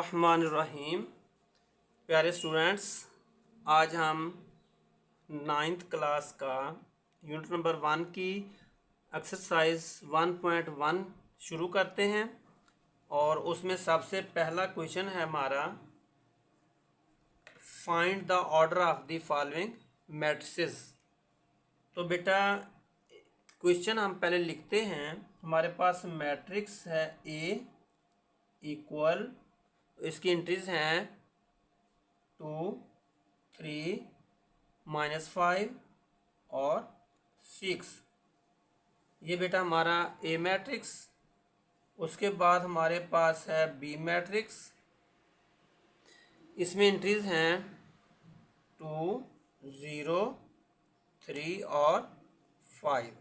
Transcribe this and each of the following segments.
बिस्मिल्लाहिर्रहमानिर्रहीम। प्यारे स्टूडेंट्स, आज हम 9th क्लास का यूनिट नंबर 1 की एक्सरसाइज 1.1 शुरू करते हैं और उसमें सबसे पहला क्वेश्चन है हमारा find the order of the following matrices. तो बेटा क्वेश्चन हम पहले लिखते हैं। हमारे पास मैट्रिक्स है ए इक्वल, इसकी एंट्रीज हैं 2, 3, -5 और 6। ये बेटा हमारा ए मैट्रिक्स। उसके बाद हमारे पास है बी मैट्रिक्स, इसमें एंट्रीज हैं 2, 0, 3 और 5।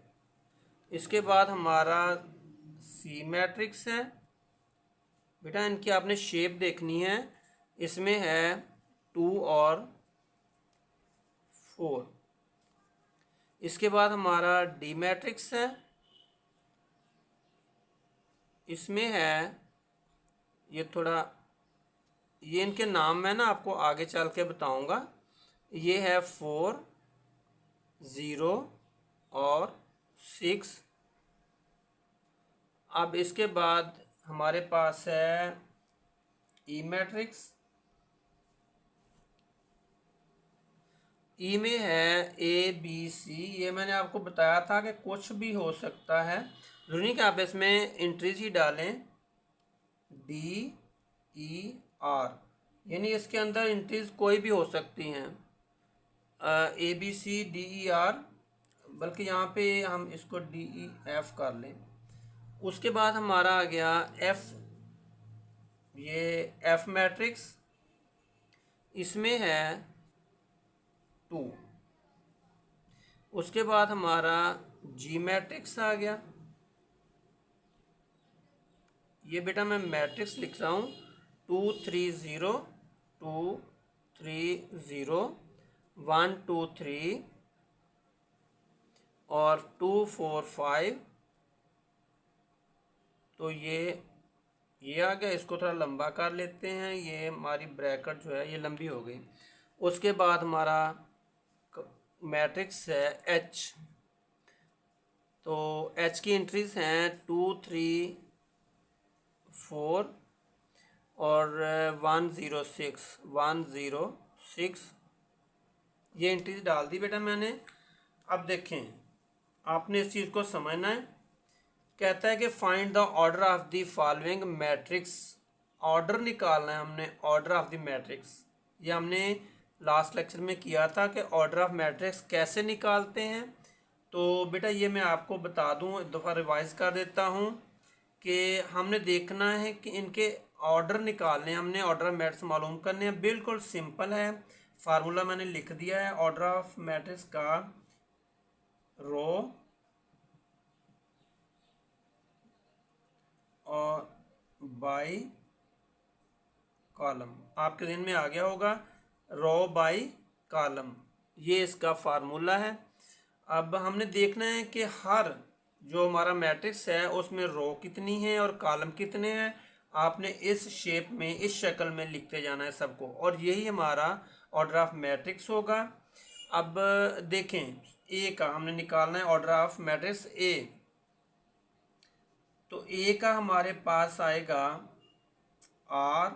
इसके बाद हमारा सी मैट्रिक्स है। बेटा इनकी आपने शेप देखनी है, इसमें है 2 और 4। इसके बाद हमारा डी मैट्रिक्स है, इसमें है ये इनके नाम मैं ना आपको आगे चल के बताऊंगा। ये है 4, 0 और 6। अब इसके बाद हमारे पास है ई मैट्रिक्स, ई में है ए बी सी। ये मैंने आपको बताया था कि कुछ भी हो सकता है, जरूरी नहीं कि आप इसमें एंट्रीज ही डालें। डी ई आर यानी इसके अंदर एंट्रीज कोई भी हो सकती हैं, A B C D E R, बल्कि यहाँ पे हम इसको डी ई एफ कर लें। उसके बाद हमारा आ गया एफ, ये एफ मैट्रिक्स, इसमें है 2। उसके बाद हमारा जी मैट्रिक्स आ गया। ये बेटा मैं मैट्रिक्स लिख रहा हूँ 2, 3, 0, 2, 3, 0, 1, 2, 3 और 2, 4, 5। तो ये आ गया। इसको थोड़ा लंबा कर लेते हैं, ये हमारी ब्रैकेट जो है ये लंबी हो गई। उसके बाद हमारा मैट्रिक्स है एच। तो एच की एंट्रीज हैं 2, 3, 4 और 1, 0, 6, 1, 0, 6। ये एंट्रीज डाल दी बेटा मैंने। अब देखें, आपने इस चीज़ को समझना है। कहता है कि find the order of the following matrix. Order निकालना है हमने, ऑर्डर ऑफ द मैट्रिक्स। ये हमने लास्ट लेक्चर में किया था कि ऑर्डर ऑफ मैट्रिक्स कैसे निकालते हैं। तो बेटा ये मैं आपको बता दूं, एक दफ़ा रिवाइज कर देता हूं कि हमने देखना है कि इनके ऑर्डर निकालने, हमने ऑर्डर ऑफ मैट्रिक्स मालूम करने हैं। बिल्कुल सिंपल है, फार्मूला मैंने लिख दिया है ऑर्डर ऑफ मैट्रिक्स का। रो और बाई कॉलम, आपके दिन में आ गया होगा, रो बाई कॉलम, ये इसका फार्मूला है। अब हमने देखना है कि हर जो हमारा मैट्रिक्स है उसमें रो कितनी है और कॉलम कितने हैं। आपने इस शेप में, इस शक्ल में लिखते जाना है सबको, और यही हमारा ऑर्डर ऑफ मैट्रिक्स होगा। अब देखें, ए का हमने निकालना है ऑर्डर ऑफ मैट्रिक्स ए। तो ए का हमारे पास आएगा आर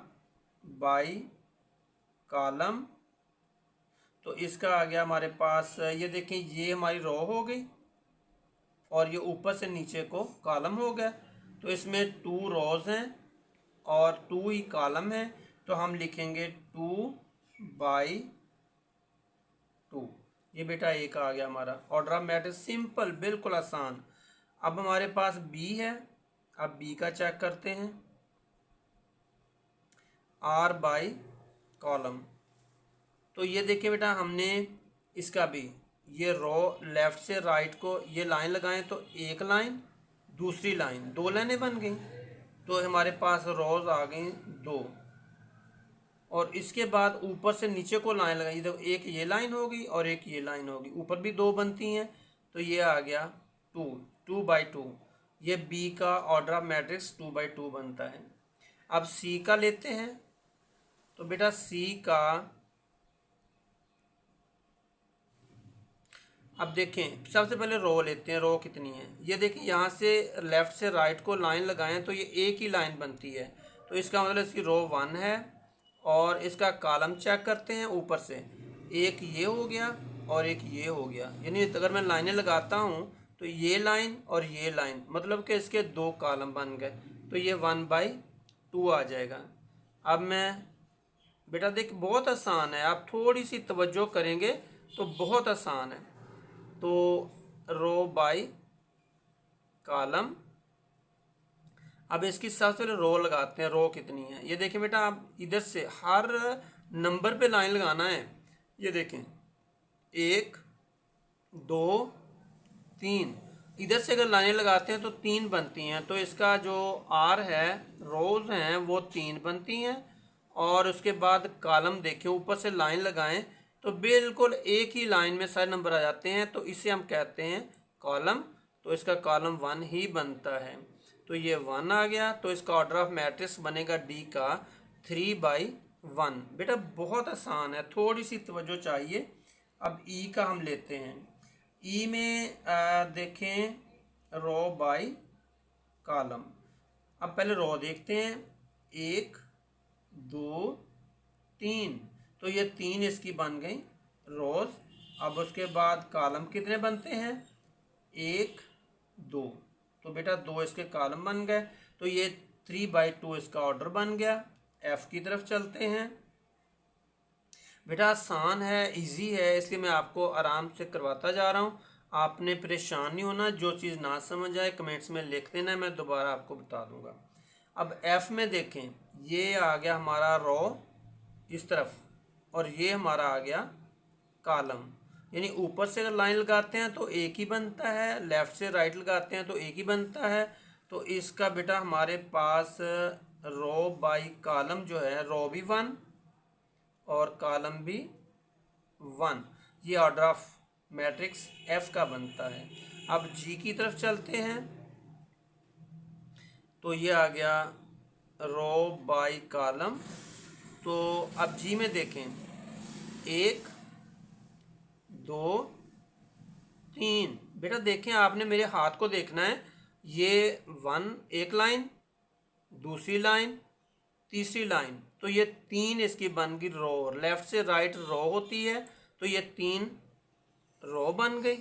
बाई कॉलम। तो इसका आ गया हमारे पास, ये देखें, ये हमारी रो हो गई और ये ऊपर से नीचे को कॉलम हो गया। तो इसमें 2 रोज हैं और 2 ही कॉलम है। तो हम लिखेंगे 2 बाई 2। ये बेटा ए का आ गया हमारा ऑर्डर ऑफ मैट्रिक्स। सिंपल, बिल्कुल आसान। अब हमारे पास बी है। अब बी का चेक करते हैं, आर बाई कॉलम। तो ये देखिए बेटा, हमने इसका भी ये रो लेफ्ट से राइट को ये लाइन लगाएं तो एक लाइन, दूसरी लाइन, 2 लाइनें बन गई। तो हमारे पास रोज आ गई 2। और इसके बाद ऊपर से नीचे को लाइन लगाई तो एक ये लाइन होगी और एक ये लाइन होगी, ऊपर भी 2 बनती हैं। तो ये आ गया 2, 2 बाई 2। ये बी का ऑर्डर ऑफ मैट्रिक्स 2 बाई 2 बनता है। अब सी का लेते हैं। तो बेटा सी का, अब देखें सबसे पहले रो लेते हैं, रो कितनी है। ये देखिए यहाँ से लेफ़्ट से राइट को लाइन लगाएं तो ये एक ही लाइन बनती है, तो इसका मतलब इसकी रो 1 है। और इसका कॉलम चेक करते हैं, ऊपर से एक ये हो गया और एक ये हो गया, यानी अगर मैं लाइनें लगाता हूँ तो ये लाइन और ये लाइन, मतलब कि इसके 2 कॉलम बन गए, तो ये 1/2 आ जाएगा। अब मैं बेटा देख बहुत आसान है, आप थोड़ी सी तवज्जो करेंगे तो बहुत आसान है। तो रो बाई कॉलम, अब इसकी सबसे पहले रो लगाते हैं, रो कितनी है। ये देखें बेटा, आप इधर से हर नंबर पे लाइन लगाना है। ये देखें 1 2 3, इधर से अगर लाइनें लगाते हैं तो 3 बनती हैं, तो इसका जो आर है, रोज हैं वो 3 बनती हैं। और उसके बाद कॉलम देखें, ऊपर से लाइन लगाएं तो बिल्कुल एक ही लाइन में सारे नंबर आ जाते हैं, तो इसे हम कहते हैं कॉलम। तो इसका कॉलम 1 ही बनता है, तो ये 1 आ गया। तो इसका ऑर्डर ऑफ मैट्रिक्स बनेगा डी का 3/1। बेटा बहुत आसान है, थोड़ी सी तवज्जो चाहिए। अब ई का हम लेते हैं। ई में देखें रो बाई कॉलम। अब पहले रो देखते हैं, 1 2 3, तो ये 3 इसकी बन गई रोज। अब उसके बाद कॉलम कितने बनते हैं, 1 2, तो बेटा 2 इसके कॉलम बन गए, तो ये 3/2 इसका ऑर्डर बन गया। एफ की तरफ चलते हैं। बेटा आसान है, इजी है, इसलिए मैं आपको आराम से करवाता जा रहा हूँ। आपने परेशान नहीं होना, जो चीज़ ना समझ आए कमेंट्स में लिख देना, मैं दोबारा आपको बता दूंगा। अब एफ में देखें, ये आ गया हमारा रो इस तरफ और ये हमारा आ गया कॉलम, यानी ऊपर से अगर लाइन लगाते हैं तो एक ही बनता है, लेफ़्ट से राइट लगाते हैं तो एक ही बनता है। तो इसका बेटा हमारे पास रो बाई कॉलम जो है, रो भी 1 और कॉलम भी 1, ये ऑर्डर ऑफ मैट्रिक्स एफ का बनता है। अब जी की तरफ चलते हैं, तो ये आ गया रो बाई कॉलम। तो अब जी में देखें, 1 2 3, बेटा देखें आपने मेरे हाथ को देखना है, ये 1 एक लाइन, दूसरी लाइन, तीसरी लाइन, तो ये 3 इसकी बन गई रो। लेफ्ट से राइट रो होती है, तो ये 3 रो बन गई।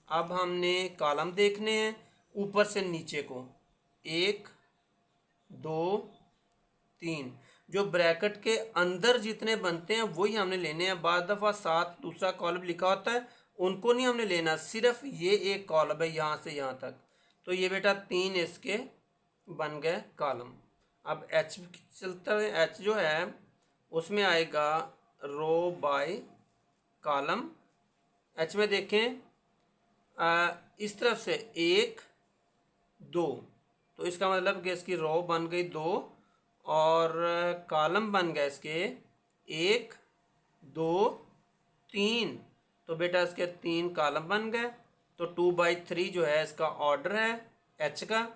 अब हमने कॉलम देखने हैं, ऊपर से नीचे को 1 2 3, जो ब्रैकेट के अंदर जितने बनते हैं वही हमने लेने हैं। बाद दफ़ा साथ दूसरा कॉलम लिखा होता है, उनको नहीं हमने लेना, सिर्फ ये एक कॉलम है यहाँ से यहाँ तक। तो ये बेटा 3 इसके बन गए कॉलम। अब एच चलता है, एच जो है उसमें आएगा रो बाय कॉलम। एच में देखें इस तरफ से 1 2, तो इसका मतलब कि इसकी रो बन गई 2 और कॉलम बन गए इसके 1 2 3, तो बेटा इसके 3 कॉलम बन गए। तो 2/3 जो है इसका ऑर्डर है एच का।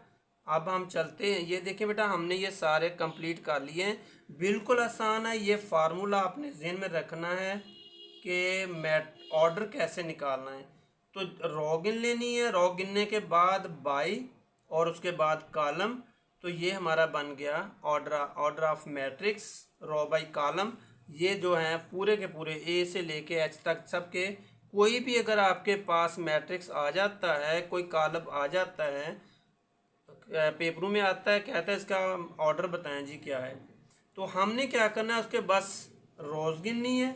अब हम चलते हैं, ये देखें बेटा हमने ये सारे कंप्लीट कर लिए हैं, बिल्कुल आसान है। ये फार्मूला आपने जहन में रखना है कि मैट ऑर्डर कैसे निकालना है। तो रो गिन लेनी है, रो गिनने के बाद बाई और उसके बाद कॉलम, तो ये हमारा बन गया order of matrix row by column. ये जो हैं पूरे के पूरे ए से लेके एच तक सबके, कोई भी अगर आपके पास मैट्रिक्स आ जाता है, कोई कॉलम आ जाता है, पेपरों में आता है, कहता है इसका ऑर्डर बताएं जी क्या है, तो हमने क्या करना है, उसके बस रोज गिननी है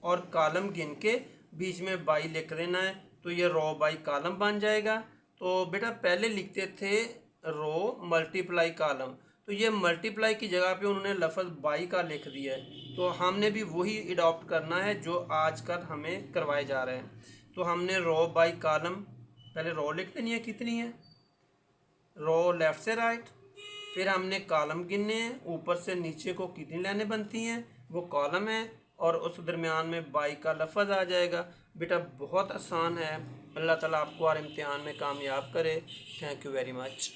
और कॉलम गिन के बीच में बाई लिख देना है, तो ये रो बाई कॉलम बन जाएगा। तो बेटा पहले लिखते थे रो मल्टीप्लाई कॉलम, तो ये मल्टीप्लाई की जगह पे उन्होंने लफ्ज़ बाई का लिख दिया है, तो हमने भी वही अडॉप्ट करना है जो आजकल हमें करवाए जा रहे हैं। तो हमने रो बाई कॉलम, पहले रो लिख देनी है कितनी है, रो लेफ़्ट से राइट, फिर हमने कॉलम गिनने हैं, ऊपर से नीचे को कितनी लाइनें बनती हैं वो कॉलम है, और उस दरमियान में बाई का लफ्ज़ आ जाएगा। बेटा बहुत आसान है, अल्लाह ताला आपको हर इम्तिहान में कामयाब करे। Thank you very much.